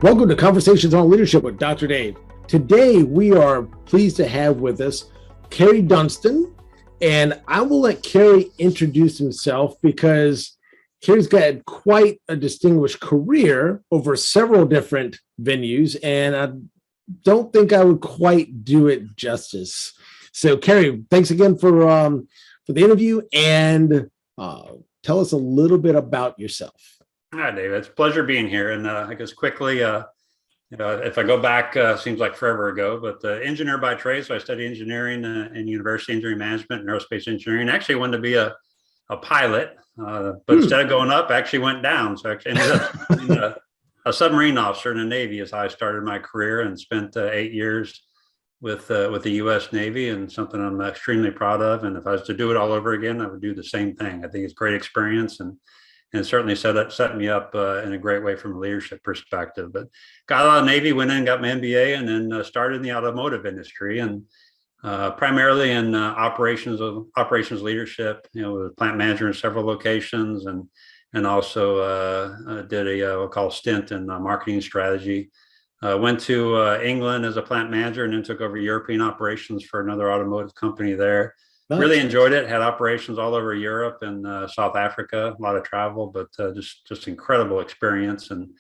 Welcome to Conversations on Leadership with Dr. Dave. Today, we are pleased to have with us Cary Dunston, and I will let Cary introduce himself because Cary's got quite a distinguished career over several different venues, and I don't think I would quite do it justice. So, Cary, thanks again for the interview, and tell us a little bit about yourself. Hi, David. It's a pleasure being here. And I guess quickly, if I go back, seems like forever ago, but engineer by trade. So I studied engineering in university, engineering management and aerospace engineering. Actually wanted to be a pilot, but instead of going up, I actually went down. So I actually ended up being a submarine officer in the Navy is how I started my career, and spent 8 years with the U.S. Navy, and something I'm extremely proud of. And if I was to do it all over again, I would do the same thing. I think it's a great experience, and certainly set me up in a great way from a leadership perspective. But got out of the Navy, went in, got my MBA, and then started in the automotive industry, and primarily in operations leadership. Was plant manager in several locations, and also did a what call stint in marketing strategy. Went to England as a plant manager, and then took over European operations for another automotive company there. Nice. Really enjoyed it. Had operations all over Europe and South Africa. A lot of travel, but just incredible experience. And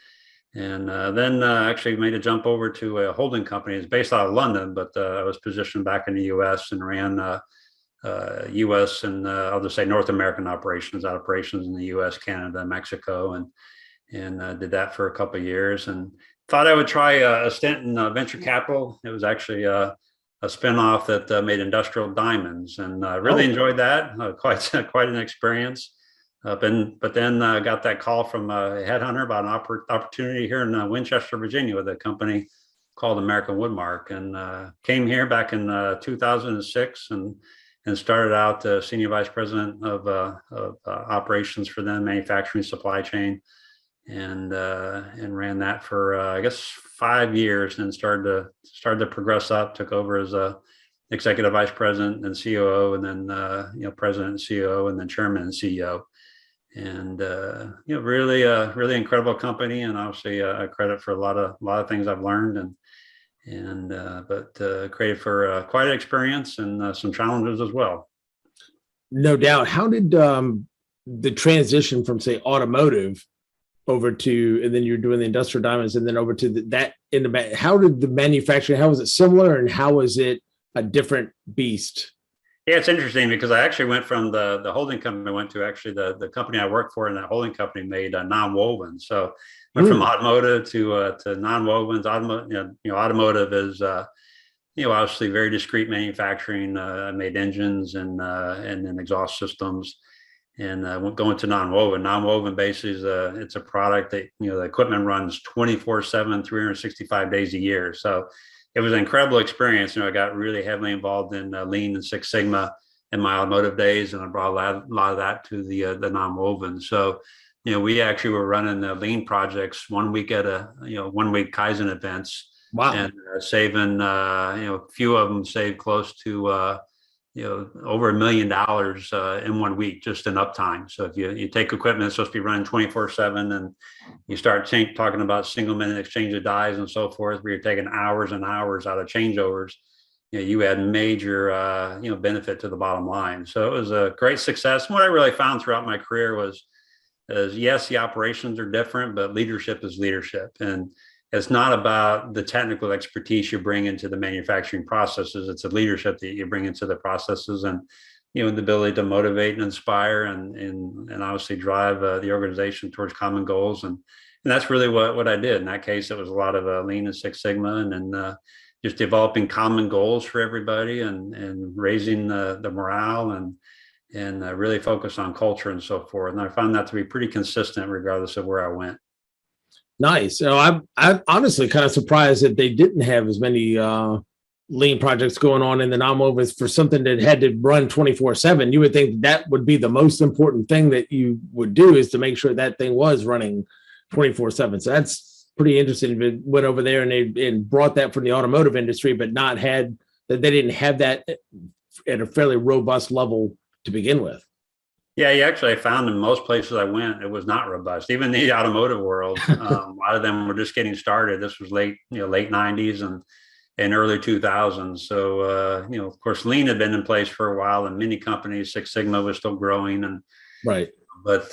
then actually made a jump over to a holding company. It's based out of London, but I was positioned back in the U.S. and ran U.S. and I'll just say North American operations in the U.S., Canada, Mexico, and did that for a couple of years. And thought I would try a stint in venture capital. It was actually a spinoff that made industrial diamonds, and really enjoyed that. Quite an experience. But then got that call from a headhunter about an opportunity here in Winchester, Virginia, with a company called American Woodmark, and came here back in 2006 and started out senior vice president of operations for them, manufacturing supply chain, and ran that for I guess 5 years, and started to progress up. Took over as a executive vice president and COO, and then president and COO, and then chairman and CEO. And really incredible company, and obviously a credit for a lot of things I've learned, but created for quite an experience and some challenges as well. No doubt. How did the transition from, say, automotive over to, and then you're doing the industrial diamonds, and then over to how did the manufacturing, how was it similar, and how was it a different beast? Yeah, it's interesting because I actually went from the holding company I went to, actually the company I worked for in that holding company made non-wovens. So went from automotive to non-wovens. Automotive is obviously very discrete manufacturing. I made engines and then exhaust systems. And going to non-woven. Non-woven basically is it's a product that the equipment runs 24/7, 365 days a year. So it was an incredible experience. I got really heavily involved in Lean and Six Sigma in my automotive days, and I brought a lot of that to the non-woven. So we actually were running the Lean projects 1 week at a 1 week Kaizen events. Wow. And saving a few of them saved close to over $1 million in 1 week, just in uptime. So if you take equipment that's supposed to be running 24/7, and you start talking about single minute exchange of dies and so forth, where you're taking hours and hours out of changeovers, you had major benefit to the bottom line. So it was a great success. And what I really found throughout my career was yes, the operations are different, but leadership is leadership. And it's not about the technical expertise you bring into the manufacturing processes. It's the leadership that you bring into the processes, and the ability to motivate and inspire and obviously drive the organization towards common goals. And that's really what I did. In that case, it was a lot of Lean and Six Sigma, and then just developing common goals for everybody, and raising the morale, and really focus on culture and so forth. And I found that to be pretty consistent regardless of where I went. Nice. I'm honestly kind of surprised that they didn't have as many Lean projects going on in the non-woven for something that had to run 24/7. You would think that would be the most important thing that you would do, is to make sure that thing was running 24/7. So that's pretty interesting. They went over there and brought that from the automotive industry, but they didn't have that at a fairly robust level to begin with. Yeah, you actually I found in most places I went, it was not robust. Even the automotive world, a lot of them were just getting started. This was late 90s and early 2000s. So, of course, lean had been in place for a while and many companies, Six Sigma was still growing. Right. But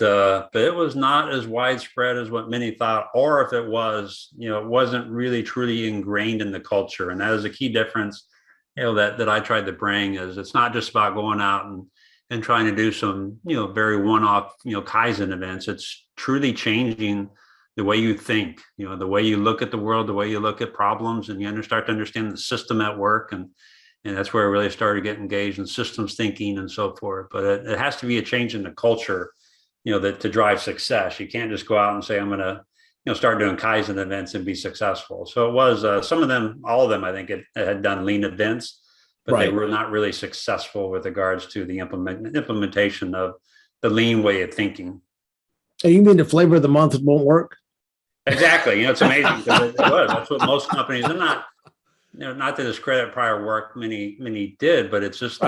it was not as widespread as what many thought, or if it was, it wasn't really truly ingrained in the culture. And that is a key difference, that I tried to bring is it's not just about going out and trying to do some, very one-off, Kaizen events. It's truly changing the way you think, the way you look at the world, the way you look at problems, and you start to understand the system at work. And that's where I really started to get engaged in systems thinking and so forth. But it has to be a change in the culture, that to drive success. You can't just go out and say, I'm going to, start doing Kaizen events and be successful. So it was some of them, all of them, I think it had done lean events, but they were not really successful with regards to the implementation of the lean way of thinking. So you mean the flavor of the month won't work? Exactly. It's amazing because it was. That's what most companies, and not to discredit prior work, many did, but it's just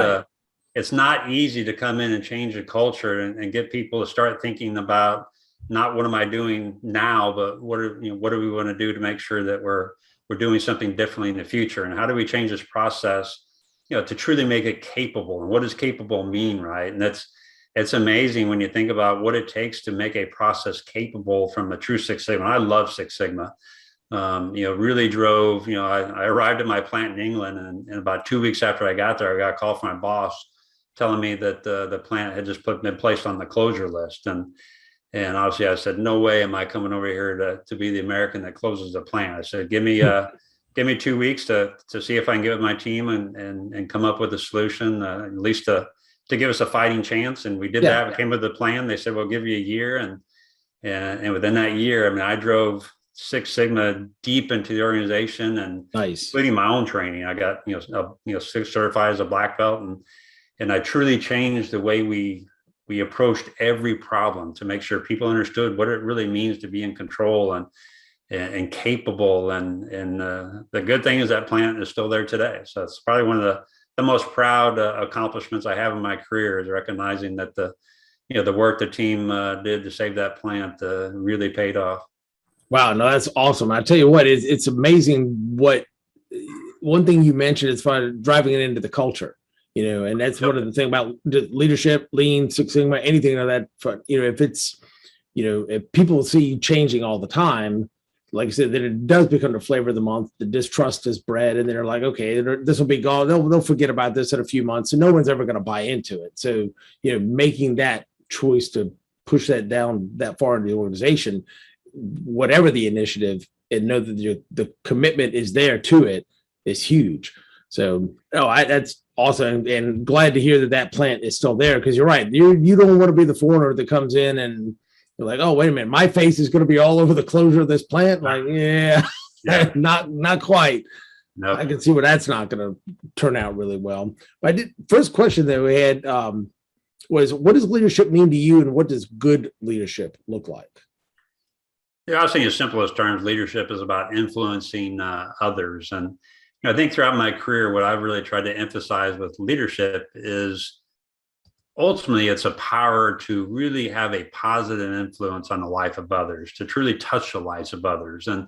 it's not easy to come in and change the culture and get people to start thinking about not what am I doing now, but what do we want to do to make sure that we're doing something differently in the future, and how do we change this process, to truly make it capable. And what does capable mean, right? And it's amazing when you think about what it takes to make a process capable from a true Six Sigma. I love Six Sigma. Really drove, I arrived at my plant in England, and about 2 weeks after I got there, I got a call from my boss telling me that the plant had just been placed on the closure list. And obviously I said, no way am I coming over here to be the American that closes the plant. I said, give me 2 weeks to see if I can get with my team and come up with a solution, at least to give us a fighting chance. And we did that. We came with the plan. They said, we'll give you a year. And within that year, I mean, I drove Six Sigma deep into the organization and including my own training. I got, Six certified as a black belt, and I truly changed the way we approached every problem to make sure people understood what it really means to be in control and capable. And the good thing is that plant is still there today. So it's probably one of the most proud accomplishments I have in my career, is recognizing that the work the team did to save that plant really paid off. Wow, no, that's awesome. I tell you what, it's amazing what one thing you mentioned as far as driving it into the culture, and that's one of the things about leadership, lean, Six Sigma, anything of that front. If it's, if people see you changing all the time, like I said, then it does become the flavor of the month. The distrust is bred, and they're like, okay, this will be gone. They'll forget about this in a few months, and no one's ever going to buy into it. So, making that choice to push that down that far into the organization, whatever the initiative, and know that the commitment is there to it, is huge. So, that's awesome, and glad to hear that plant is still there, because you're right. You don't want to be the foreigner that comes in and you're like, oh, wait a minute, my face is going to be all over the closure of this plant. Like, yeah. not quite. Nope. I can see where that's not going to turn out really well. But first question that we had was, what does leadership mean to you, and what does good leadership look like? Yeah, I was saying in simplest terms, leadership is about influencing others. And I think throughout my career, what I've really tried to emphasize with leadership is ultimately it's a power to really have a positive influence on the life of others, to truly touch the lives of others. And,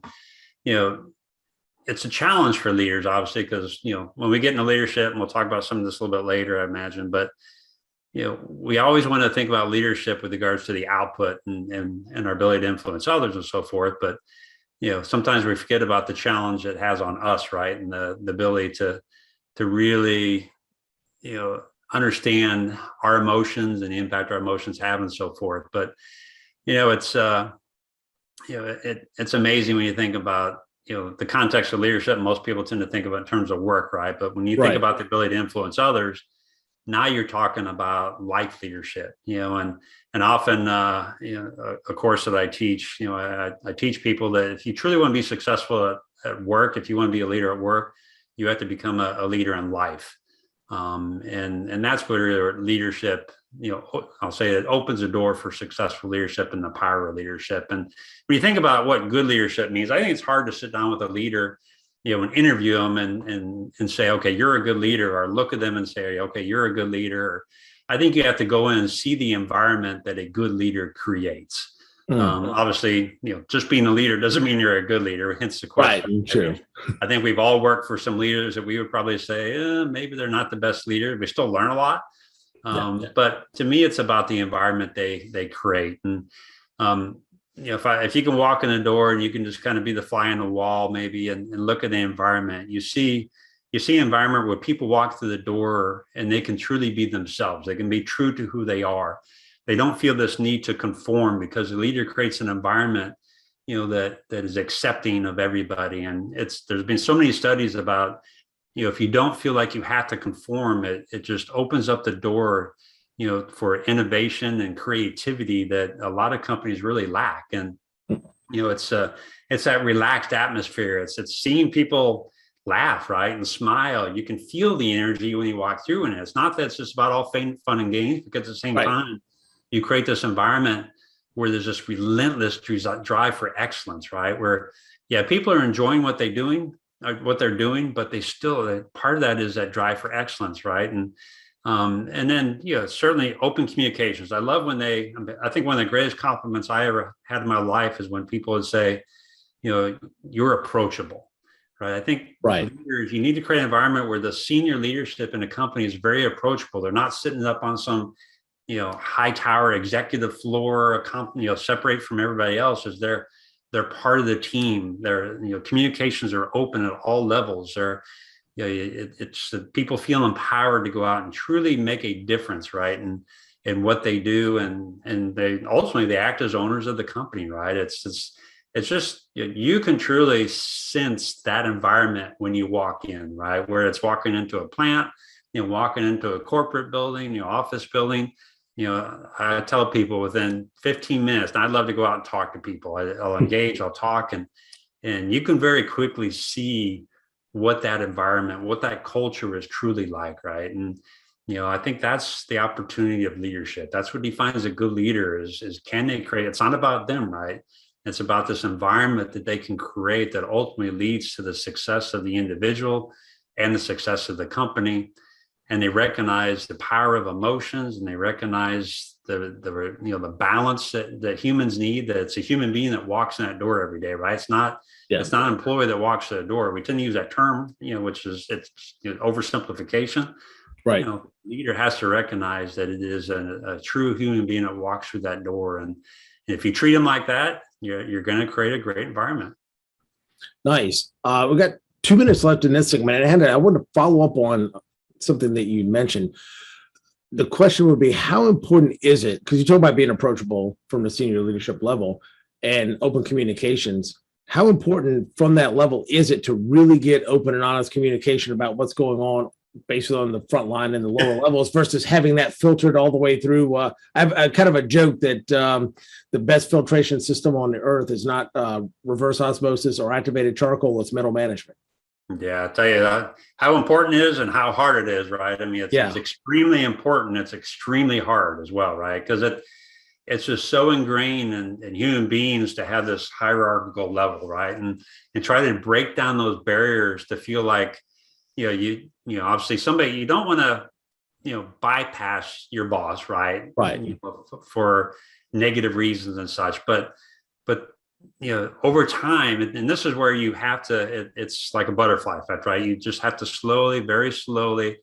it's a challenge for leaders, obviously, because, when we get into leadership, and we'll talk about some of this a little bit later, I imagine, but we always want to think about leadership with regards to the output and our ability to influence others and so forth. But, sometimes we forget about the challenge it has on us, right? And the ability to really, understand our emotions and the impact our emotions have and so forth. But, it's amazing when you think about, the context of leadership. Most people tend to think about in terms of work, right? But when you think about the ability to influence others, now you're talking about life leadership, and often, a course that I teach, I teach people that if you truly want to be successful at work, if you want to be a leader at work, you have to become a leader in life. And that's where leadership, I'll say it opens the door for successful leadership and the power of leadership. And when you think about what good leadership means, I think it's hard to sit down with a leader, and interview them and say, okay, you're a good leader, or look at them and say, okay, you're a good leader. I think you have to go in and see the environment that a good leader creates. Obviously, just being a leader doesn't mean you're a good leader, hence the question. Right, true. I think we've all worked for some leaders that we would probably say, maybe they're not the best leader. We still learn a lot. But to me, it's about the environment they create. And, if you can walk in the door and you can just kind of be the fly on the wall, maybe, and look at the environment, you see an environment where people walk through the door and they can truly be themselves. They can be true to who they are. They don't feel this need to conform, because the leader creates an environment, that is accepting of everybody. And there's been so many studies about, if you don't feel like you have to conform, it just opens up the door, for innovation and creativity that a lot of companies really lack. And, it's that relaxed atmosphere. It's seeing people laugh, right, and smile. You can feel the energy when you walk through, and it's not that it's just about all fun and games, because at the same time, you create this environment where there's this relentless drive for excellence, right? Where, people are enjoying what they're doing, but they still, part of that is that drive for excellence, right? And then, certainly open communications. I love I think one of the greatest compliments I ever had in my life is when people would say, you're approachable, right? I think leaders, you need to create an environment where the senior leadership in a company is very approachable. They're not sitting up on some high tower executive floor, a company, separate from everybody else. As they're part of the team. Their communications are open at all levels. It's people feel empowered to go out and truly make a difference, right? And what they do, and they ultimately act as owners of the company, right? It's just, you can truly sense that environment when you walk in, right? Where it's walking into a plant, walking into a corporate building, office building. I tell people within 15 minutes, and I'd love to go out and talk to people. I'll engage, I'll talk, and you can very quickly see what that environment, what that culture is truly like, right? And I think that's the opportunity of leadership. That's what defines a good leader is can they create? It's not about them, right? It's about this environment that they can create that ultimately leads to the success of the individual and the success of the company. And they recognize the power of emotions, and they recognize the balance that humans need. That it's a human being that walks in that door every day, right? It's not an employee that walks through the door. We tend to use that term, which is oversimplification. Right. Leader has to recognize that it is a true human being that walks through that door, and if you treat them like that, you're going to create a great environment. Nice. We got 2 minutes left in this segment. I want to follow up on something that you mentioned. The question would be, how important is it, because you talk about being approachable from the senior leadership level and open communications, how important from that level is it to really get open and honest communication about what's going on basically on the front line and the lower levels versus having that filtered all the way through? I have kind of a joke that the best filtration system on the earth is not reverse osmosis or activated charcoal, it's middle management. Yeah, I tell you how important it is and how hard it is, right? I mean, it's extremely important. It's extremely hard as well, right? Because it's just so ingrained in human beings to have this hierarchical level, right? And try to break down those barriers to feel like, you obviously somebody, you don't want to, bypass your boss, right? Right. For negative reasons and such, but over time, and this is where you have to, it's like a butterfly effect, right? You just have to slowly, very slowly,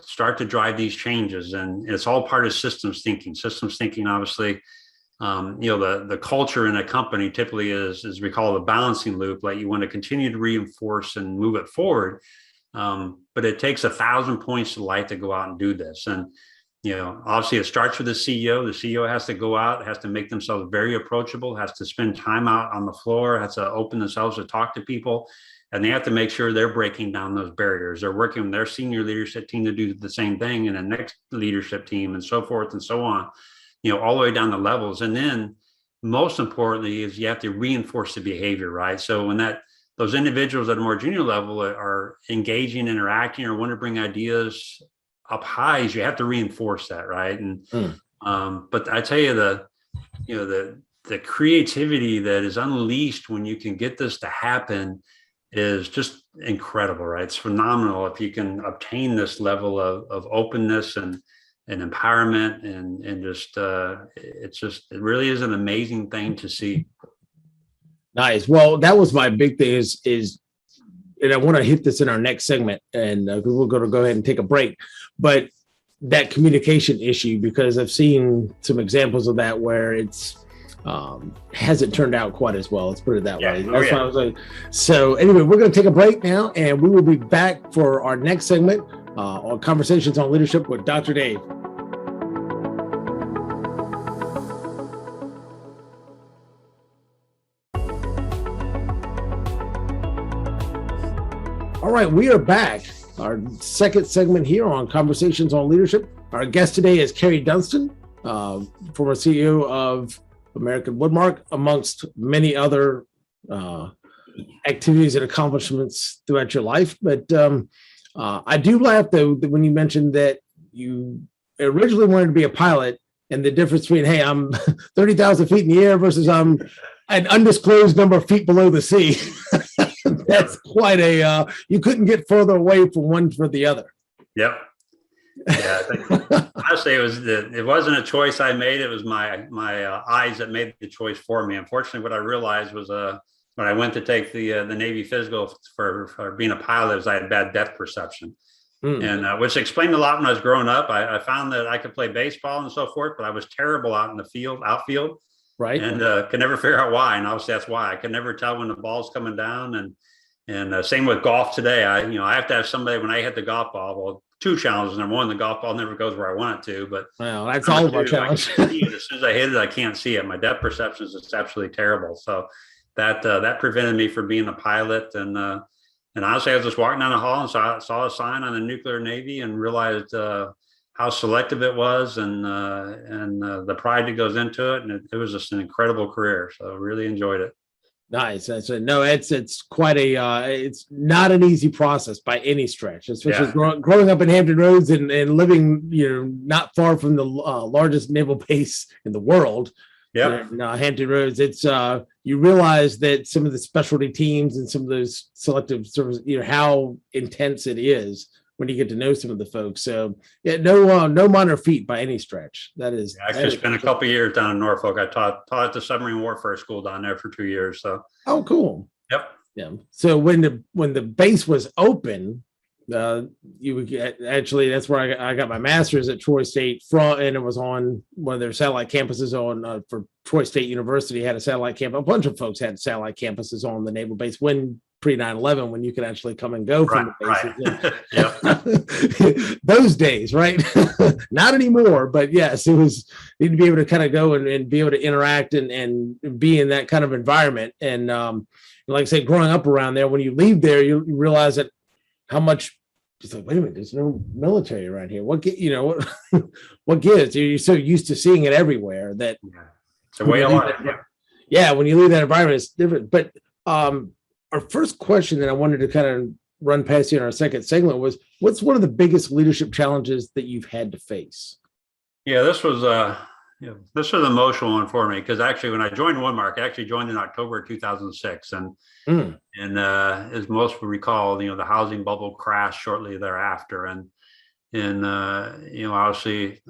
start to drive these changes. And it's all part of systems thinking. Systems thinking, obviously, the culture in a company typically is, as we call, the balancing loop. Like, you want to continue to reinforce and move it forward. But it takes 1,000 points to light to go out and do this. And obviously it starts with the CEO. The CEO has to go out, has to make themselves very approachable, has to spend time out on the floor, has to open themselves to talk to people, and they have to make sure they're breaking down those barriers. They're working with their senior leadership team to do the same thing, and the next leadership team, and so forth and so on, all the way down the levels. And then most importantly is you have to reinforce the behavior, right? So when those individuals at a more junior level are engaging, interacting, or want to bring ideas up high, you have to reinforce that, right? And but I tell you, the creativity that is unleashed when you can get this to happen is just incredible, right? It's phenomenal if you can obtain this level of openness and and empowerment, and just it really is an amazing thing to see. Nice. Well, that was my big thing is, and I want to hit this in our next segment, and we're going to go ahead and take a break, but that communication issue, because I've seen some examples of that where it's hasn't turned out quite as well. Let's put it that way. That's why I was like, so anyway, we're going to take a break now, and we will be back for our next segment on Conversations on Leadership with Dr. Dave. All right, we are back. Our second segment here on Conversations on Leadership. Our guest today is Cary Dunston, former CEO of American Woodmark, amongst many other activities and accomplishments throughout your life. But I do laugh, though, that when you mentioned that you originally wanted to be a pilot, and the difference between, hey, I'm 30,000 feet in the air versus I'm an undisclosed number of feet below the sea. That's quite a, you couldn't get further away from one for the other. Yep. Yeah, I think, honestly, it wasn't a choice I made. It was my eyes that made the choice for me. Unfortunately, what I realized was when I went to take the Navy physical for being a pilot, was I had bad depth perception, and which explained a lot when I was growing up. I found that I could play baseball and so forth, but I was terrible out in the outfield. Right. And could never figure out why. And obviously that's why I could never tell when the ball's coming down. And same with golf today. I have to have somebody when I hit the golf ball. Well, two challenges. Number one, the golf ball never goes where I want it to. But well, that's all of our challenge. As soon as I hit it, I can't see it. My depth perception is just absolutely terrible. So that prevented me from being a pilot. And honestly, I was just walking down the hall and saw a sign on the nuclear Navy and realized how selective it was and the pride that goes into it. And it was just an incredible career. So I really enjoyed it. Nice. No, it's quite it's not an easy process by any stretch, especially growing up in Hampton Roads and living, not far from the largest naval base in the world. Yeah. Hampton Roads. It's you realize that some of the specialty teams and some of those selective services, how intense it is when you get to know some of the folks. So yeah, no minor feat by any stretch. That is. Yeah, I actually spent a couple of years down in Norfolk. I taught at the submarine warfare school down there for 2 years. So. Oh, cool. Yep. Yeah. So when the base was open, you would get, actually that's where I got my master's at Troy State and it was on one of their satellite campuses for Troy State University had a satellite camp. A bunch of folks had satellite campuses on the naval base when pre 9/11, when you could actually come and go from the bases. Right. Those days, right? Not anymore, but yes, it was, you need to be able to kind of go and be able to interact and be in that kind of environment. And like I say, growing up around there, when you leave there, you realize that how much. It's like, wait a minute, there's no military around here. What what gives? You're so used to seeing it everywhere that it's the way of life. Yeah, when you leave that environment, it's different. But our first question that I wanted to kind of run past you in our second segment was, what's one of the biggest leadership challenges that you've had to face? Yeah, this was an emotional one for me, because actually when I joined Woodmark, I actually joined in October of 2006, and as most will recall, the housing bubble crashed shortly thereafter, and obviously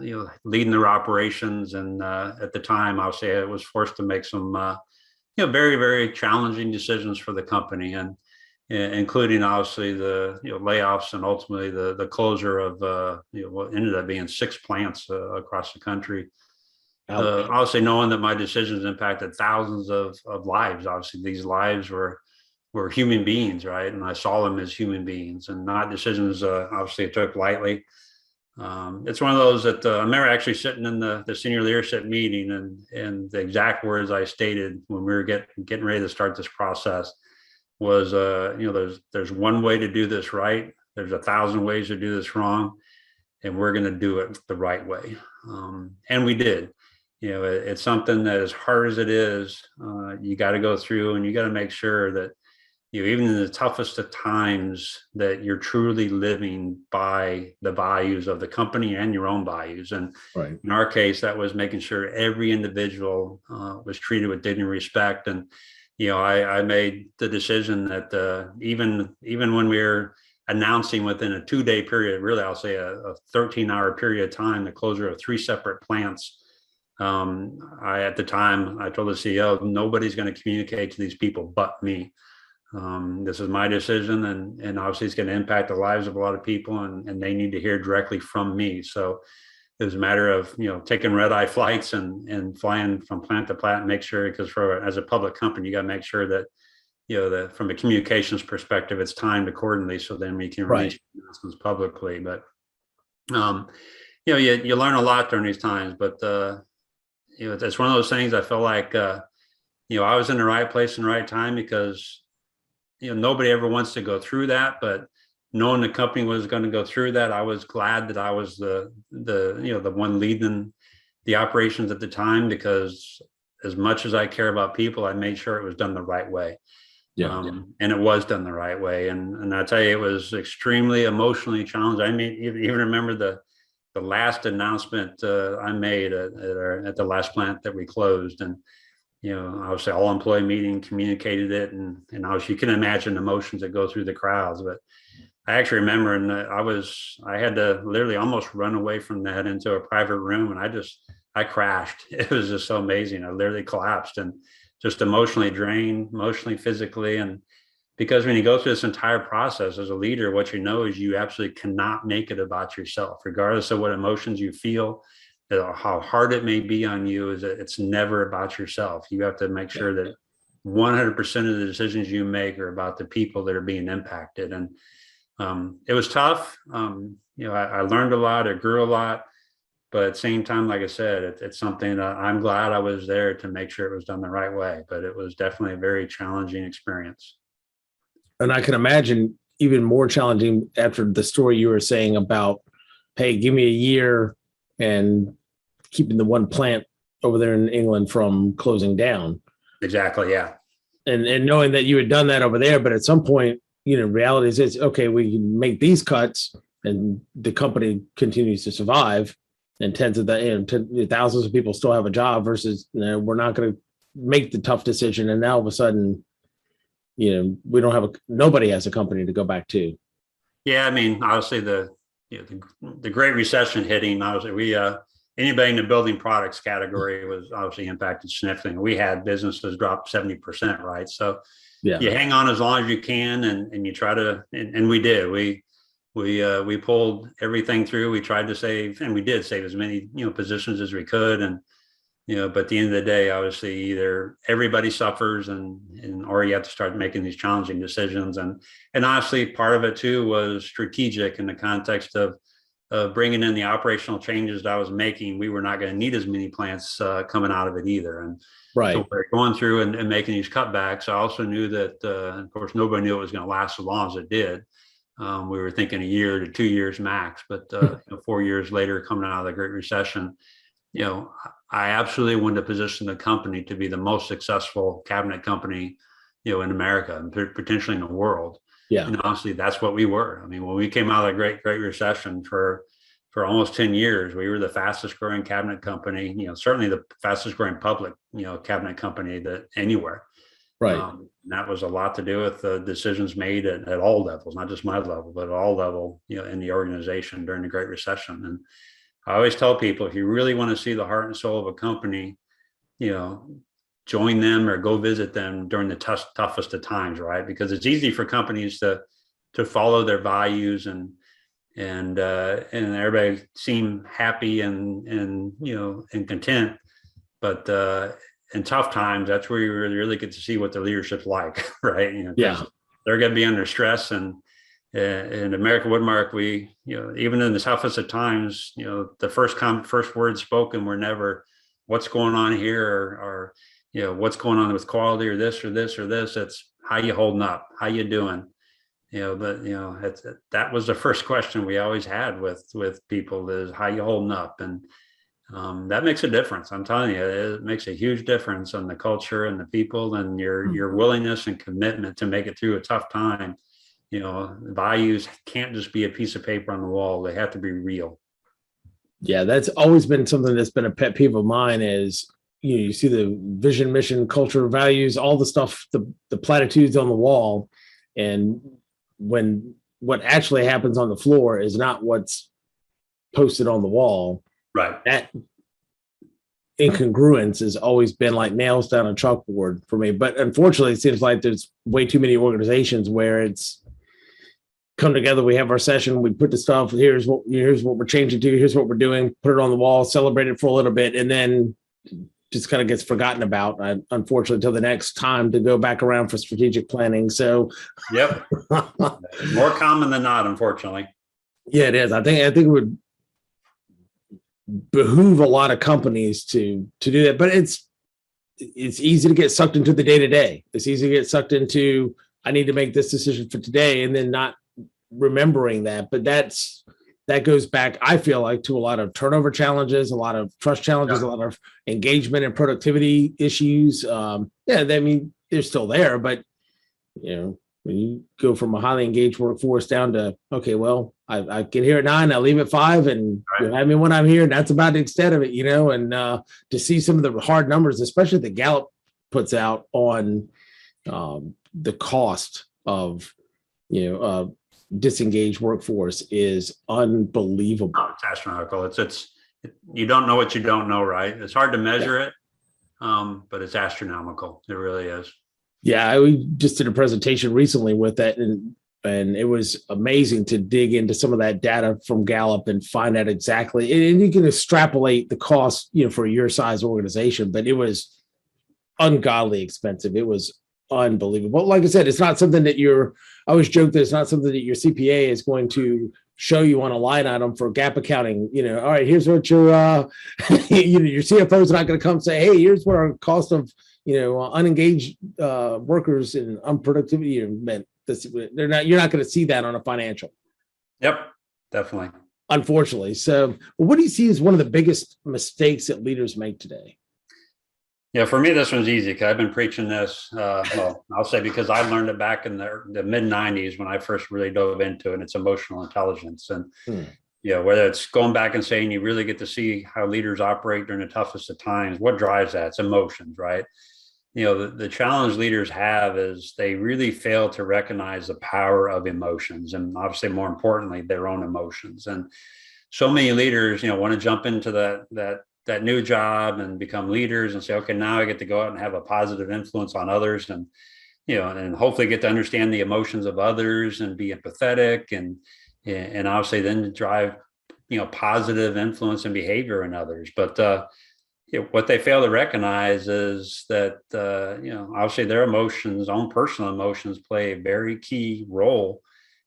leading their operations, and at the time obviously I was forced to make some very, very challenging decisions for the company, and including obviously the layoffs and ultimately the closure of what ended up being 6 plants across the country. Obviously knowing that my decisions impacted thousands of lives. Obviously these lives were human beings, right? And I saw them as human beings and not decisions obviously I took lightly. It's one of those that I remember actually sitting in the senior leadership meeting, and the exact words I stated when we were getting ready to start this process was, there's one way to do this right. There's 1,000 ways to do this wrong, and we're going to do it the right way. And we did. It's something that, as hard as it is, you got to go through, and you got to make sure that even in the toughest of times, that you're truly living by the values of the company and your own values. And in our case, that was making sure every individual was treated with dignity and respect. And I made the decision that even when we were announcing within a 2-day period, really, I'll say a 13-hour period of time, the closure of 3 separate plants. At the time, I told the CEO, nobody's going to communicate to these people but me. This is my decision, and obviously it's going to impact the lives of a lot of people, and they need to hear directly from me. So it was a matter of, taking red-eye flights and flying from plant to plant and make sure, because as a public company, you got to make sure that, from a communications perspective, it's timed accordingly, so then we can release announcements publicly. But, you learn a lot during these times, but, it's one of those things I feel like, I was in the right place in the right time, because, nobody ever wants to go through that, but knowing the company was going to go through that, I was glad that I was the one leading the operations at the time, because as much as I care about people, I made sure it was done the right way. And it was done the right way. And I tell you, it was extremely emotionally challenging. I mean, even remember the last announcement I made at the last plant that we closed. And, obviously all employee meeting communicated it. And obviously you can imagine emotions that go through the crowds. But I actually remember, and I had to literally almost run away from that into a private room. And I crashed. It was just so amazing. I literally collapsed and just emotionally drained, emotionally, physically. And because when you go through this entire process as a leader, what you know is you absolutely cannot make it about yourself, regardless of what emotions you feel, how hard it may be on you, is that it's never about yourself. You have to make sure that 100% of the decisions you make are about the people that are being impacted. And it was tough. I learned a lot, I grew a lot. But at the same time, like I said, it's something that I'm glad I was there to make sure it was done the right way. But it was definitely a very challenging experience. And I can imagine even more challenging after the story you were saying about, hey, give me a year and keeping the one plant over there in England from closing down. Exactly, yeah. And knowing that you had done that over there, but at some point, reality is, okay, we can make these cuts and the company continues to survive. And tens of thousands of people still have a job versus, we're not going to make the tough decision. And now all of a sudden, we don't have nobody has a company to go back to. Yeah. I mean, obviously the Great Recession hitting, obviously anybody in the building products category was obviously impacted significantly. We had businesses drop 70%, right? So you hang on as long as you can, and you try to, and we did, we pulled everything through. We tried to save, and we did save as many, positions as we could. And, but at the end of the day, obviously either everybody suffers or you have to start making these challenging decisions. And honestly, part of it too was strategic in the context of bringing in the operational changes that I was making. We were not going to need as many plants coming out of it either. And so we're going through and making these cutbacks. I also knew that, of course, nobody knew it was going to last as long as it did. We were thinking a year to 2 years max, but 4 years later, coming out of the Great Recession, I absolutely wanted to position the company to be the most successful cabinet company, in America and potentially in the world. Yeah. And honestly, that's what we were. I mean, when we came out of the Great Recession for almost 10 years, we were the fastest growing cabinet company, certainly the fastest growing public, cabinet company that anywhere. Right. That was a lot to do with the decisions made at all levels, not just my level, but at all level, in the organization during the Great Recession. And I always tell people, if you really want to see the heart and soul of a company, join them or go visit them during the toughest of times, right? Because it's easy for companies to follow their values and everybody seem happy and content, but in tough times, that's where you really get to see what the leadership's like, right? They're going to be under stress, and in American Woodmark, we, even in the toughest of times, the first words spoken were never, "What's going on here?" or what's going on with quality, or this or this or this. It's, how you holding up? How you doing? That was the first question we always had with people, is how you holding up? And that makes a difference. I'm telling you, it makes a huge difference on the culture and the people and your willingness and commitment to make it through a tough time. Values can't just be a piece of paper on the wall. They have to be real. Yeah, that's always been something that's been a pet peeve of mine is, you see the vision, mission, culture, values, all the stuff, the platitudes on the wall. And when what actually happens on the floor is not what's posted on the wall. Right. That incongruence has always been like nails down a chalkboard for me. But unfortunately, it seems like there's way too many organizations where it's come together, we have our session, we put the stuff, here's what we're changing to, here's what we're doing, put it on the wall, celebrate it for a little bit, and then just kind of gets forgotten about, unfortunately, until the next time to go back around for strategic planning. So yep. More common than not, unfortunately. Yeah, it is. I think it would behoove a lot of companies to do that, but it's easy to get sucked into the day-to-day. It's easy to get sucked into, I need to make this decision for today, and then not remembering that. But that goes back, I feel like, to a lot of turnover challenges, a lot of trust challenges, a lot of engagement and productivity issues. I mean, they're still there, but when you go from a highly engaged workforce down to, okay, well, I get here at 9, I leave at 5, and you have me when I'm here, and that's about the extent of it, and to see some of the hard numbers, especially that Gallup puts out on the cost of, disengaged workforce is unbelievable. Oh, it's astronomical. It's you don't know what you don't know, right? It's hard to measure it, but it's astronomical. It really is. Yeah, we just did a presentation recently with that, and it was amazing to dig into some of that data from Gallup and find out exactly. And you can extrapolate the cost, for your size organization, but it was ungodly expensive. It was unbelievable. Like I said, it's not something that I always joke that it's not something that your CPA is going to show you on a line item for gap accounting. All right, here's what your your CFO is not going to come say, hey, here's what our cost of unengaged workers and unproductivity meant. You're not going to see that on a financial. Yep, definitely. Unfortunately. So what do you see as one of the biggest mistakes that leaders make today? Yeah, for me, this one's easy because I've been preaching this. Well, I'll say because I learned it back in the mid 90s when I first really dove into it. And it's emotional intelligence. And, whether it's going back and saying you really get to see how leaders operate during the toughest of times, what drives that? It's emotions, right? The challenge leaders have is they really fail to recognize the power of emotions, and obviously, more importantly, their own emotions. And so many leaders, want to jump into that new job and become leaders and say, okay, now I get to go out and have a positive influence on others, and and hopefully get to understand the emotions of others and be empathetic, and obviously then drive positive influence and behavior in others. But what they fail to recognize is that, obviously their emotions, own personal emotions, play a very key role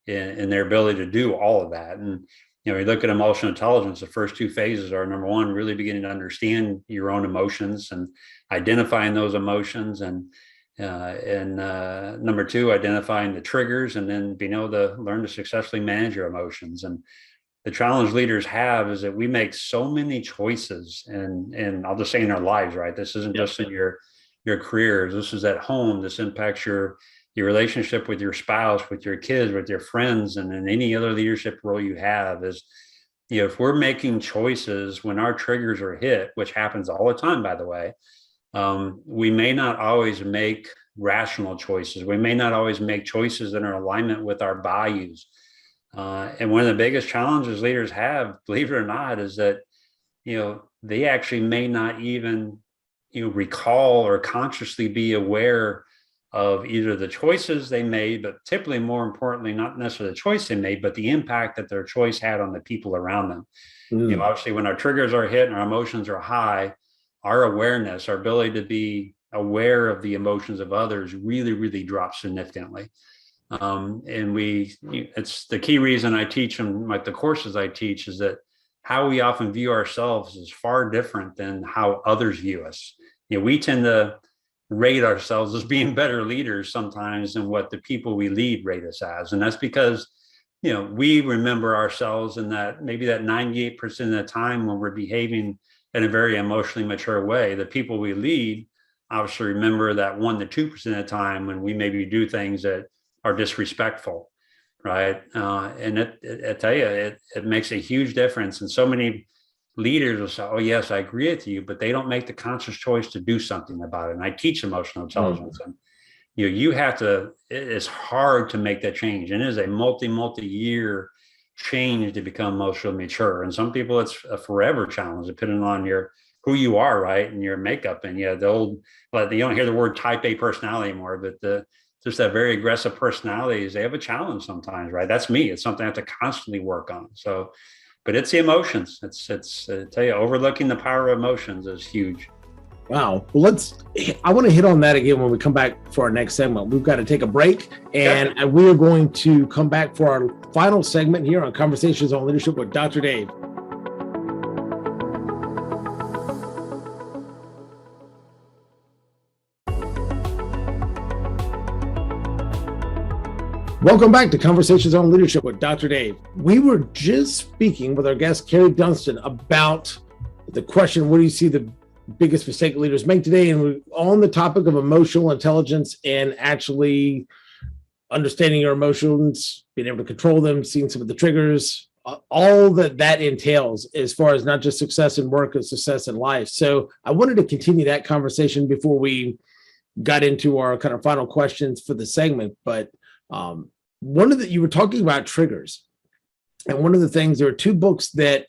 in their ability to do all of that. And, you look at emotional intelligence, the first 2 phases are, number one, really beginning to understand your own emotions and identifying those emotions. And number 2, identifying the triggers, and then being able to learn to successfully manage your emotions. And the challenge leaders have is that we make so many choices, and I'll just say in our lives, right? This isn't just in your careers. This is at home. This impacts your relationship with your spouse, with your kids, with your friends, and in any other leadership role you have. Is, if we're making choices when our triggers are hit, which happens all the time, by the way, we may not always make rational choices. We may not always make choices that are in alignment with our values. And one of the biggest challenges leaders have, believe it or not, is that, they actually may not even, recall or consciously be aware of either the choices they made, but typically, more importantly, not necessarily the choice they made, but the impact that their choice had on the people around them. Obviously, when our triggers are hit and our emotions are high, our awareness, our ability to be aware of the emotions of others really, really drops significantly. And it's the key reason I teach them, like the courses I teach, is that how we often view ourselves is far different than how others view us. We tend to rate ourselves as being better leaders sometimes than what the people we lead rate us as. And that's because, we remember ourselves in that maybe that 98% of the time when we're behaving in a very emotionally mature way. The people we lead obviously remember that 1 to 2% of the time when we maybe do things that are disrespectful, right? And I tell you, it makes a huge difference. And so many leaders will say, oh, yes, I agree with you, but they don't make the conscious choice to do something about it. And I teach emotional intelligence. you have to, it's hard to make that change. And it is a multi-year change to become emotionally mature. And some people, it's a forever challenge, depending on who you are, right? And your makeup. And yeah, the old, but you don't hear the word type A personality anymore, but just that very aggressive personalities, they have a challenge sometimes, right? That's me. It's something I have to constantly work on. So, but it's the emotions. It's I tell you, overlooking the power of emotions is huge. Wow. Well, I want to hit on that again when we come back for our next segment. We've got to take a break, and we are going to come back for our final segment here on Conversations on Leadership with Dr. Dave. Welcome back to Conversations on Leadership with Dr. Dave. We were just speaking with our guest, Cary Dunston, about the question, what do you see the biggest mistake leaders make today? And we're on the topic of emotional intelligence and actually understanding your emotions, being able to control them, seeing some of the triggers, all that entails as far as not just success in work, but success in life. So I wanted to continue that conversation before we got into our kind of final questions for the segment. But you were talking about triggers, and one of the things, there are two books that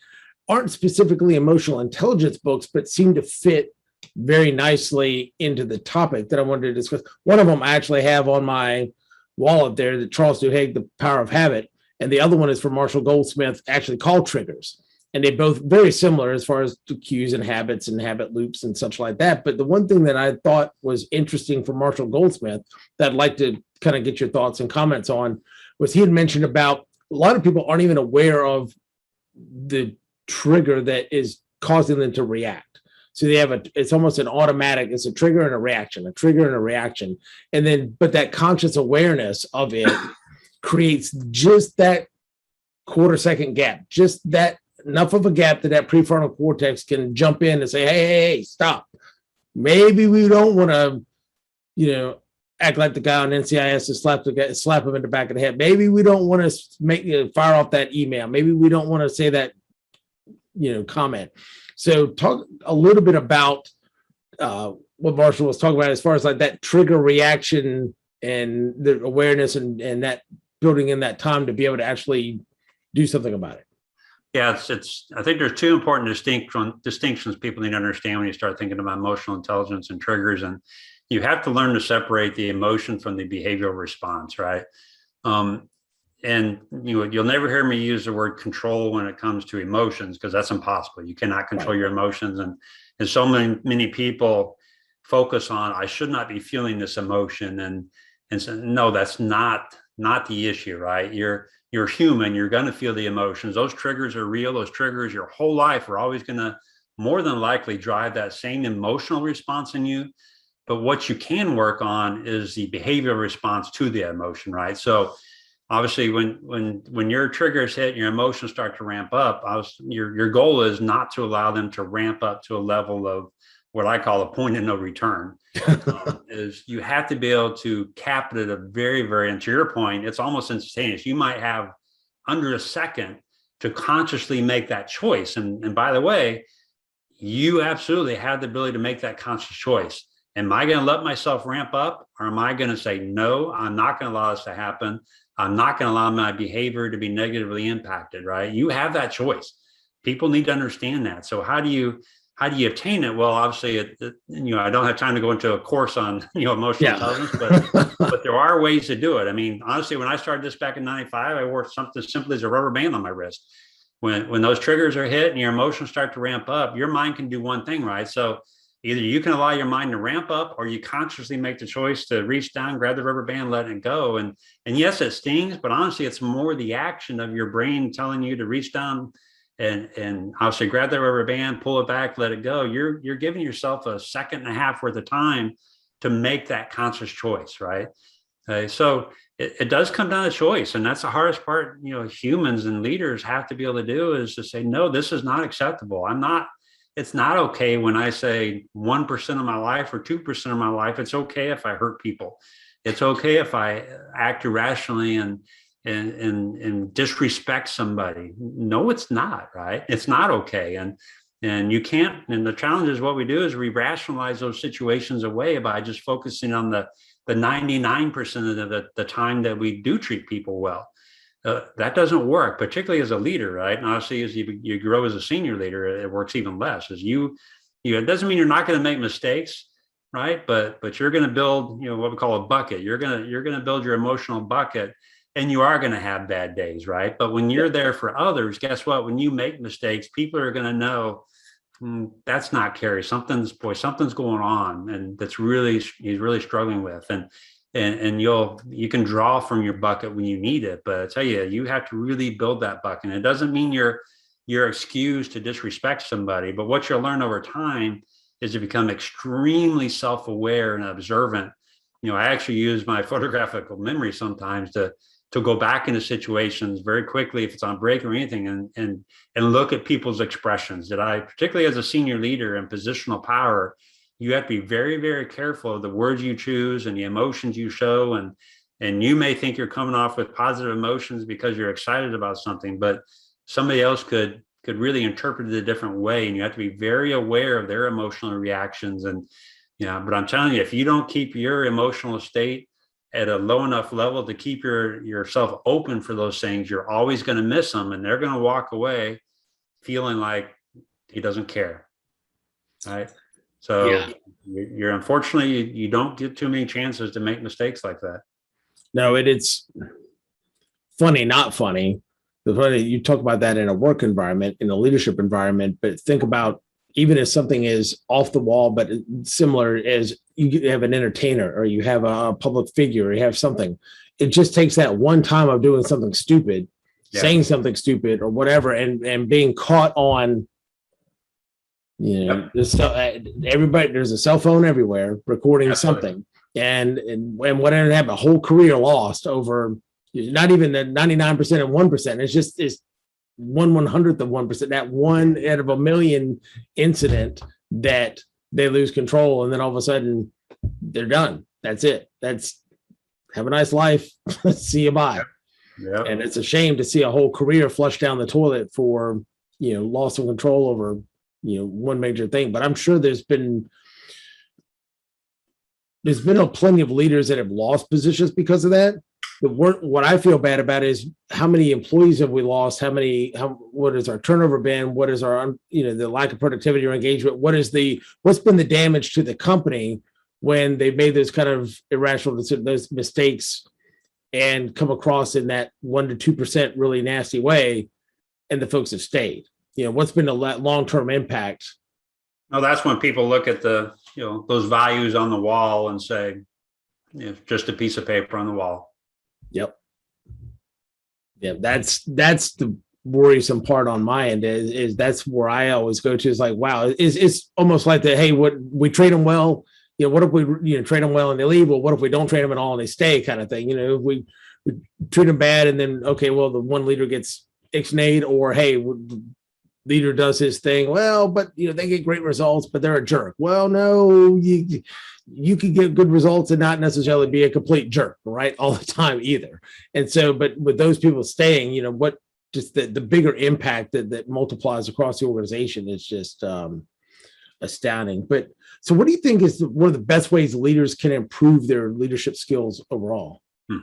aren't specifically emotional intelligence books, but seem to fit very nicely into the topic that I wanted to discuss. One of them I actually have on my wall up there, the Charles Duhigg, The Power of Habit, and the other one is from Marshall Goldsmith, actually called Triggers. And they both very similar as far as the cues and habits and habit loops and such like that. But the one thing that I thought was interesting for Marshall Goldsmith that I'd like to kind of get your thoughts and comments on was he had mentioned about a lot of people aren't even aware of the trigger that is causing them to react. So they have it's almost an automatic, it's a trigger and a reaction, a trigger and a reaction. And then, but that conscious awareness of it creates just that quarter-second gap, just that enough of a gap that prefrontal cortex can jump in and say, hey, stop. Maybe we don't want to, act like the guy on NCIS to slap him in the back of the head. Maybe we don't want to fire off that email. Maybe we don't want to say that, comment. So talk a little bit about what Marshall was talking about as far as like that trigger reaction and the awareness and that building in that time to be able to actually do something about it. Yeah, I think there's two important distinctions people need to understand when you start thinking about emotional intelligence and triggers. And you have to learn to separate the emotion from the behavioral response, right? And you'll never hear me use the word control when it comes to emotions, because that's impossible. You cannot control your emotions. And so many people focus on, I should not be feeling this emotion. And so, no, that's not the issue, right? You're human. You're going to feel the emotions. Those triggers are real. Those triggers your whole life are always going to more than likely drive that same emotional response in you. But what you can work on is the behavioral response to the emotion, right? So obviously when your triggers hit, your emotions start to ramp up, your goal is not to allow them to ramp up to a level of what I call a point of no return. Is you have to be able to cap it at a very, very, and to your point, it's almost instantaneous. You might have under a second to consciously make that choice. And by the way, you absolutely have the ability to make that conscious choice. Am I going to let myself ramp up, or am I going to say, no, I'm not going to allow this to happen. I'm not going to allow my behavior to be negatively impacted, right? You have that choice. People need to understand that. So how do you obtain it? Well, obviously, I don't have time to go into a course on, emotional intelligence, but there are ways to do it. I mean, honestly, when I started this back in 95, I wore something simply as a rubber band on my wrist. When those triggers are hit and your emotions start to ramp up, your mind can do one thing, right? So either you can allow your mind to ramp up, or you consciously make the choice to reach down, grab the rubber band, let it go. And yes, it stings, but honestly, it's more the action of your brain telling you to reach down and obviously grab that rubber band, pull it back, let it go. You're giving yourself a second and a half worth of time to make that conscious choice, right? So it does come down to choice. And that's the hardest part, humans and leaders have to be able to do, is to say, no, this is not acceptable. It's not okay when I say 1% of my life or 2% of my life. It's okay if I hurt people. It's okay if I act irrationally and disrespect somebody. No, it's not, right? It's not okay. And you can't, and the challenge is what we do is we rationalize those situations away by just focusing on the the 99% of the time that we do treat people well. That doesn't work, particularly as a leader, right? And obviously, as you grow as a senior leader, it works even less. As it doesn't mean you're not going to make mistakes, right? But you're going to build, what we call a bucket. You're going to build your emotional bucket, and you are going to have bad days, right? But when you're there for others, guess what? When you make mistakes, people are going to know, that's not Cary. Something's going on, and he's really struggling with, and you can draw from your bucket when you need it. But I tell you, you have to really build that bucket. And it doesn't mean you're excused to disrespect somebody, but what you'll learn over time is to become extremely self-aware and observant. I actually use my photographic memory sometimes to go back into situations very quickly if it's on break or anything, and look at people's expressions. Particularly as a senior leader in positional power, you have to be very, very careful of the words you choose and the emotions you show. And you may think you're coming off with positive emotions because you're excited about something, but somebody else could really interpret it a different way. And you have to be very aware of their emotional reactions. And, but I'm telling you, if you don't keep your emotional state at a low enough level to keep yourself open for those things, you're always going to miss them. And they're going to walk away feeling like he doesn't care. Right. So you're unfortunately, you don't get too many chances to make mistakes like that. No, it's funny, not funny. The funny, you talk about that in a work environment, in a leadership environment, but think about even if something is off the wall, but similar as you have an entertainer or you have a public figure or you have something, it just takes that one time of doing something stupid, saying something stupid or whatever, and being caught on, there's a cell phone everywhere recording something, and what ended up happening, a whole career lost over not even the 99% and 1%. It's just 1/100th of 1%, that one out of a million incident that they lose control, and then all of a sudden they're done. That's it. Have a nice life. See you, bye. Yeah. And it's a shame to see a whole career flush down the toilet for loss of control over one major thing. But I'm sure there's been plenty of leaders that have lost positions because of that. What I feel bad about is how many employees have we lost? What is our turnover been? What is our, the lack of productivity or engagement? What's been the damage to the company when they made those kind of irrational decisions, those mistakes, and come across in that 1% to 2% really nasty way, and the folks have stayed? What's been the long-term impact? No, that's when people look at the, those values on the wall and say, just a piece of paper on the wall. Yep. Yeah, that's the worrisome part on my end is that's where I always go to, is like, wow, it's almost like hey, what, we trade them well, what if we trade them well and they leave? Well, what if we don't trade them at all and they stay, kind of thing? If we treat them bad and then, okay, well, the one leader gets ixnayed, or hey, leader does his thing, well, but they get great results, but they're a jerk. Well, no, you could get good results and not necessarily be a complete jerk, right, all the time either. And so, but with those people staying, what just the bigger impact that multiplies across the organization is just astounding. But so what do you think is one of the best ways leaders can improve their leadership skills overall? Well,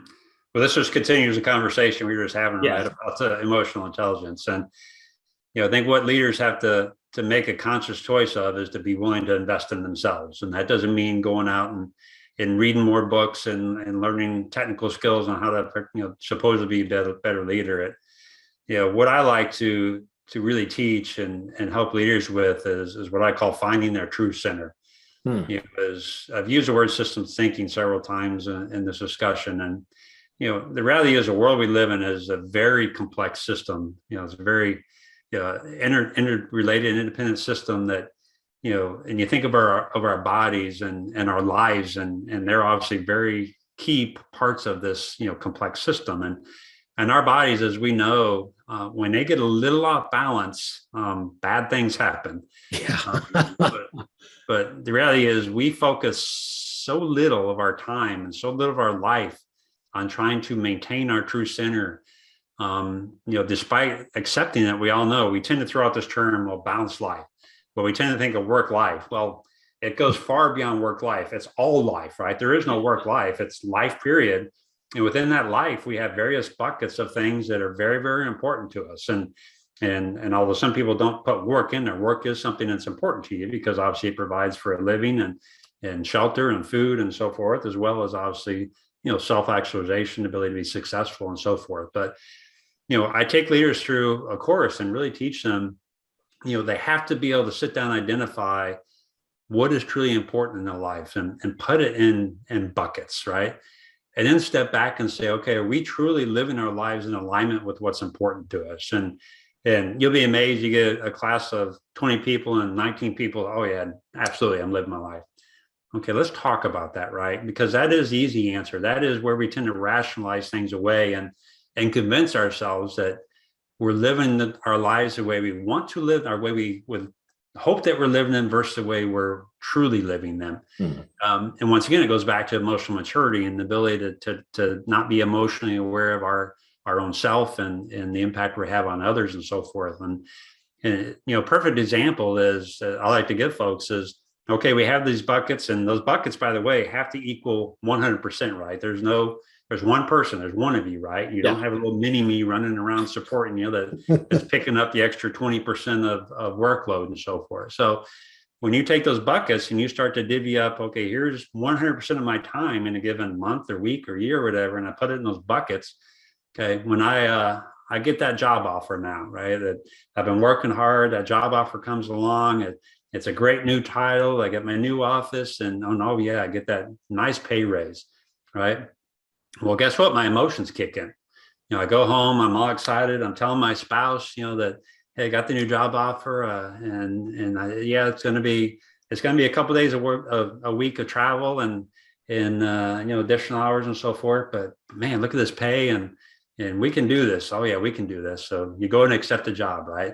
this just continues the conversation we were just having, right, about emotional intelligence. And I think what leaders have to make a conscious choice of is to be willing to invest in themselves. And that doesn't mean going out and reading more books and learning technical skills on how to, supposedly be a better leader. What I like to really teach and help leaders with is what I call finding their true center. Because I've used the word systems thinking several times in this discussion. And, the reality is the world we live in is a very complex system. It's a very interrelated, independent system that, and you think of our bodies and our lives, and they're obviously very key parts of this, complex system. And our bodies, as we know, when they get a little off balance, bad things happen. Yeah. But the reality is we focus so little of our time and so little of our life on trying to maintain our true center. Despite accepting that, we all know we tend to throw out this term, balanced life, but we tend to think of work life. Well, it goes far beyond work life. It's all life, right? There is no work life. It's life, period. And within that life, we have various buckets of things that are very, very important to us. And although some people don't put work in there, work is something that's important to you because obviously it provides for a living and shelter and food and so forth, as well as obviously, self-actualization, ability to be successful and so forth. But, I take leaders through a course and really teach them, they have to be able to sit down and identify what is truly important in their life and put it in buckets, right? And then step back and say, okay, are we truly living our lives in alignment with what's important to us? And you'll be amazed. You get a class of 20 people and 19 people. Oh yeah, absolutely. I'm living my life. Okay, let's talk about that, right? Because that is the easy answer. That is where we tend to rationalize things away and convince ourselves that we're living our lives the way we want to live, our way we would hope that we're living them versus the way we're truly living them. And once again, it goes back to emotional maturity and the ability to not be emotionally aware of our own self and the impact we have on others and so forth. And perfect example is I like to give folks is, okay, we have these buckets, and those buckets, by the way, have to equal 100%, right? There's one person, there's one of you, right? You don't have a little mini me running around supporting you that's picking up the extra 20% of workload and so forth. So when you take those buckets and you start to divvy up, okay, here's 100% of my time in a given month or week or year or whatever, and I put it in those buckets. Okay, when I get that job offer now, right? That I've been working hard, that job offer comes along, it's a great new title, I get my new office, and oh no, yeah, I get that nice pay raise, right? Well, guess what? My emotions kick in. I go home, I'm all excited. I'm telling my spouse, that, hey, I got the new job offer, yeah, it's going to be a couple of days of work, a week of travel, and additional hours and so forth. But man, look at this pay, and we can do this. Oh yeah, we can do this. So you go and accept the job, right?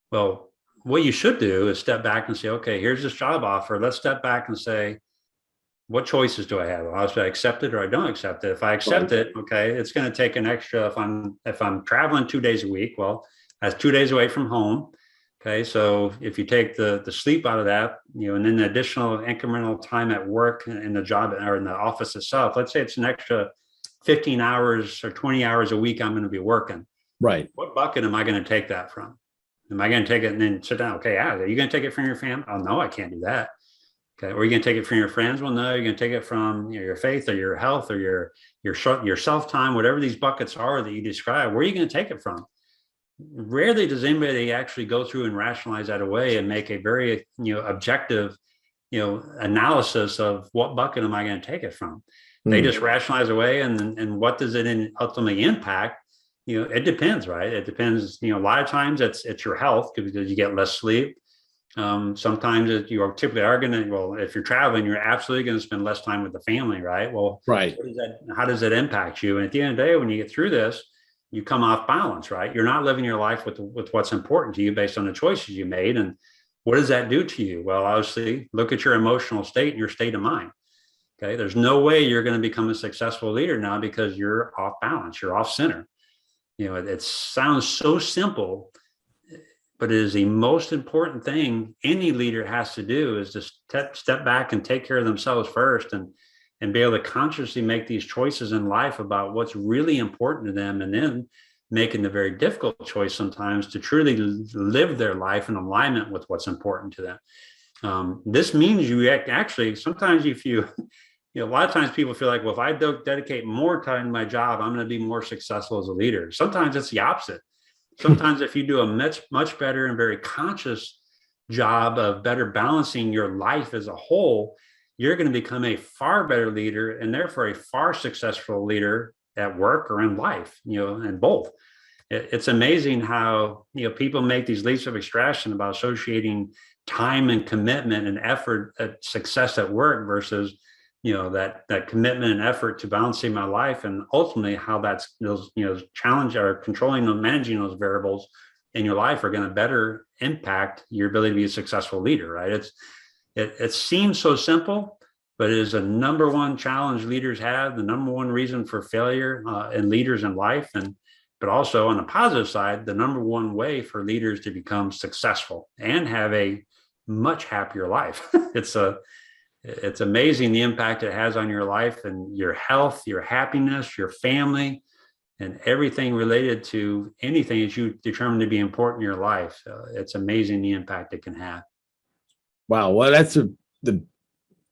Well, what you should do is step back and say, okay, here's this job offer. Let's step back and say, what choices do I have? Well, should I accept it or I don't accept it? If I accept it, okay, it's going to take an extra, if I'm traveling 2 days a week, well, that's 2 days away from home. Okay. So if you take the sleep out of that, and then the additional incremental time at work in the job or in the office itself, let's say it's an extra 15 hours or 20 hours a week I'm going to be working. Right. What bucket am I going to take that from? Am I going to take it and then sit down? Okay. Are you going to take it from your family? Oh, no, I can't do that. Okay. Or are you going to take it from your friends? Well, no, you're going to take it from your faith or your health or your self-time, whatever these buckets are that you describe. Where are you going to take it from? Rarely does anybody actually go through and rationalize that away and make a very, objective, analysis of what bucket am I going to take it from? They just rationalize away, and what does it ultimately impact? It depends, right? It depends. A lot of times it's your health because you get less sleep. Sometimes you typically are going to, well, if you're traveling, you're absolutely going to spend less time with the family, right? Well, right. How does that impact you? And at the end of the day, when you get through this, you come off balance, right? You're not living your life with what's important to you based on the choices you made. And what does that do to you? Well, obviously, look at your emotional state and your state of mind. Okay. There's no way you're going to become a successful leader now because you're off balance, you're off center. It sounds so simple, but it is the most important thing any leader has to do is to step back and take care of themselves first and be able to consciously make these choices in life about what's really important to them, and then making the very difficult choice sometimes to truly live their life in alignment with what's important to them. This means you actually, sometimes if you, a lot of times people feel like, well, if I dedicate more time to my job, I'm going to be more successful as a leader. Sometimes it's the opposite. Sometimes if you do a much better and very conscious job of better balancing your life as a whole, you're going to become a far better leader and therefore a far successful leader at work or in life, and both. It's amazing how, people make these leaps of extraction about associating time and commitment and effort at success at work versus, that commitment and effort to balancing my life, and ultimately how that's those, challenge or controlling and managing those variables in your life are going to better impact your ability to be a successful leader, right? It seems so simple, but it is the number one challenge leaders have, the number one reason for failure in leaders in life, but also on the positive side, the number one way for leaders to become successful and have a much happier life. It's amazing the impact it has on your life and your health, your happiness, your family, and everything related to anything that you determine to be important in your life. It's amazing the impact it can have. Wow. Well, that's the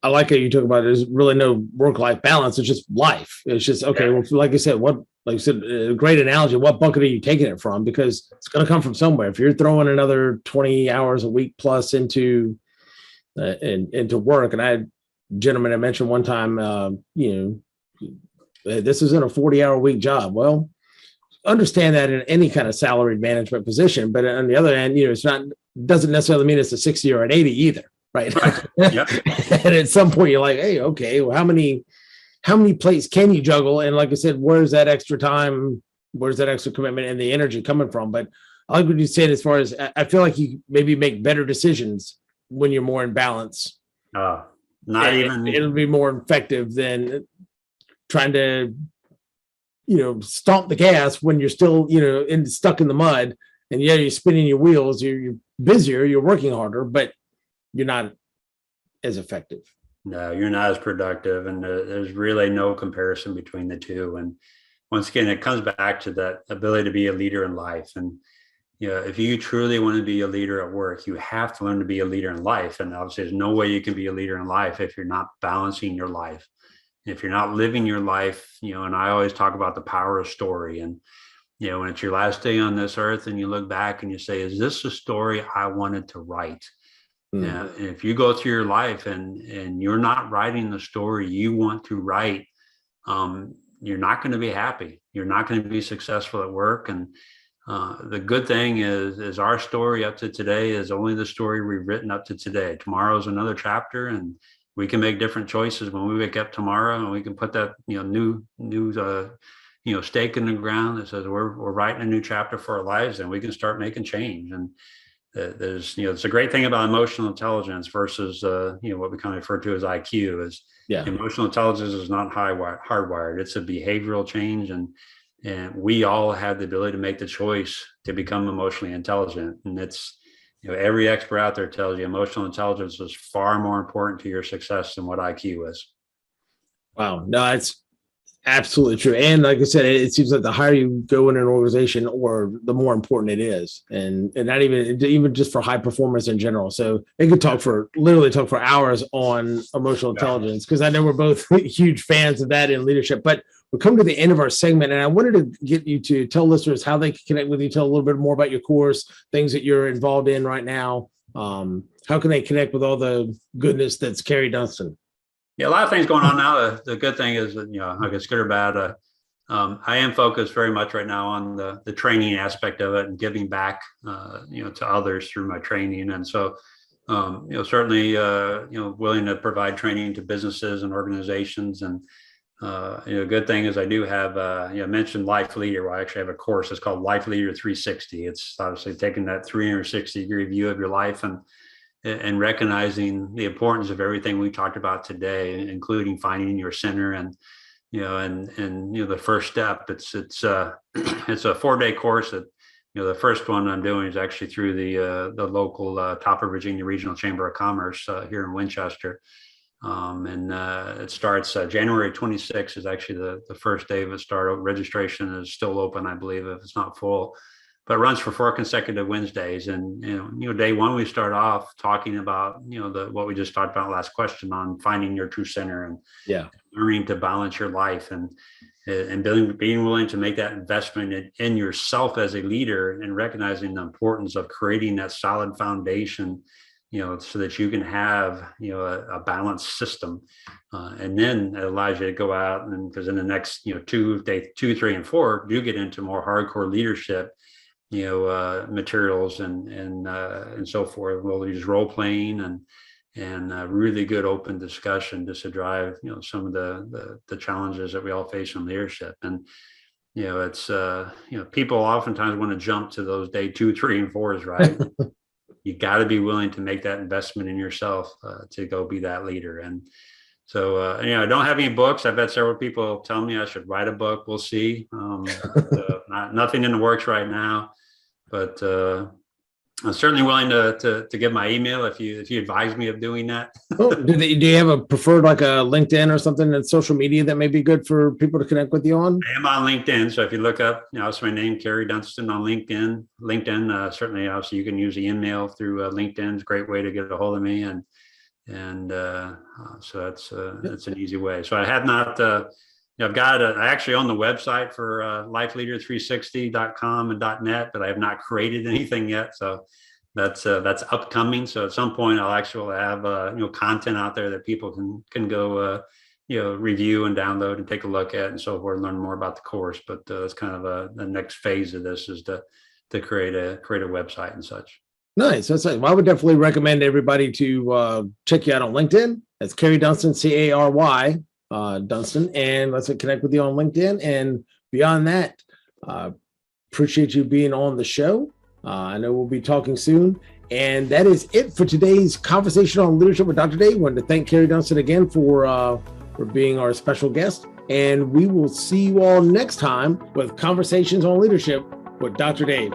I like how you talk about it. There's really no work-life balance. It's just life. It's just, okay, well, like I said, like you said, a great analogy. What bucket are you taking it from? Because it's going to come from somewhere. If you're throwing another 20 hours a week plus into work, and I had a gentleman I mentioned one time, this isn't a 40-hour week job. Well, understand that in any kind of salaried management position, but on the other hand, it's not, doesn't necessarily mean it's a 60 or an 80 either. Right. Yep. And at some point you're like, hey, okay, well, how many plates can you juggle? And like I said, where's that extra time? Where's that extra commitment and the energy coming from? But I like what you said, as far as I feel like you maybe make better decisions when you're more in balance. It'll be more effective than trying to, stomp the gas when you're still, stuck in the mud, and you're spinning your wheels, you're busier, you're working harder, but you're not as effective. No, you're not as productive, and there's really no comparison between the two. And once again, it comes back to that ability to be a leader in life. And if you truly want to be a leader at work, you have to learn to be a leader in life. And obviously, there's no way you can be a leader in life if you're not balancing your life, if you're not living your life. And I always talk about the power of story. And when it's your last day on this earth, and you look back and you say, "Is this a story I wanted to write?" Yeah, if you go through your life and you're not writing the story you want to write, you're not going to be happy. You're not going to be successful at work. And the good thing is our story up to today is only the story we've written up to today. Tomorrow is another chapter, and we can make different choices when we wake up tomorrow, and we can put that new stake in the ground that says we're writing a new chapter for our lives, and we can start making change. And there's it's a great thing about emotional intelligence versus what we kind of refer to as IQ. Is emotional intelligence is not hardwired. It's a behavioral change, and we all have the ability to make the choice to become emotionally intelligent. And it's every expert out there tells you emotional intelligence is far more important to your success than what IQ is. Wow, no, it's absolutely true. And like I said, it seems like the higher you go in an organization, or the more important it is, and not even just for high performance in general. So they could literally talk for hours on emotional intelligence, because I know we're both huge fans of that in leadership. But we're coming to the end of our segment, and I wanted to get you to tell listeners how they can connect with you, tell a little bit more about your course, things that you're involved in right now. How can they connect with all the goodness that's Cary Dunston? Yeah, a lot of things going on now. The good thing is that, I guess good or bad, I am focused very much right now on the training aspect of it and giving back, to others through my training. And so, certainly, willing to provide training to businesses and organizations. And, good thing is I do have, I mentioned Life Leader. Well, I actually have a course. It's called Life Leader 360. It's obviously taking that 360-degree view of your life and recognizing the importance of everything we talked about today, including finding your center. And the first step, it's a 4-day course that, the first one I'm doing is actually through the local Top of Virginia Regional Chamber of Commerce here in Winchester. It starts January 26th is actually the first day of it start. Registration is still open, I believe, if it's not full. But it runs for 4 consecutive Wednesdays. And, day one, we start off talking about, what we just talked about last question on finding your true center and learning to balance your life and being willing to make that investment in yourself as a leader, and recognizing the importance of creating that solid foundation, so that you can have, a balanced system. And then it allows you to go out, and because in the next, day 2, 3, and 4, do get into more hardcore leadership, materials and so forth. We'll use role playing and really good open discussion just to drive, some of the challenges that we all face in leadership. And, it's, people oftentimes want to jump to those day 2, 3, and 4s, right? You got to be willing to make that investment in yourself to go be that leader. And so, I don't have any books. I've had several people tell me I should write a book. We'll see. Nothing in the works right now. But I'm certainly willing to give my email if you advise me of doing that. Oh, do you have a preferred like a LinkedIn or something in social media that may be good for people to connect with you on? I am on LinkedIn, so if you look up, that's my name, Cary Dunston, on LinkedIn. Certainly, obviously, you can use the email through LinkedIn. It's a great way to get a hold of me, and so that's an easy way. So I have not. I've got I actually own the website for lifeleader360.com and .net, but I have not created anything yet. So that's upcoming. So at some point, I'll actually have content out there that people can go review and download and take a look at and so forth, and learn more about the course. But it's kind of the next phase of this is to create a website and such. Nice. Well, I would definitely recommend everybody to check you out on LinkedIn. That's Cary Dunston, Cary Dunston, and let's connect with you on LinkedIn. And beyond that, appreciate you being on the show. I know we'll be talking soon. And that is it for today's conversation on leadership with Dr. Dave. I wanted to thank Cary Dunston again for being our special guest. And we will see you all next time with Conversations on Leadership with Dr. Dave.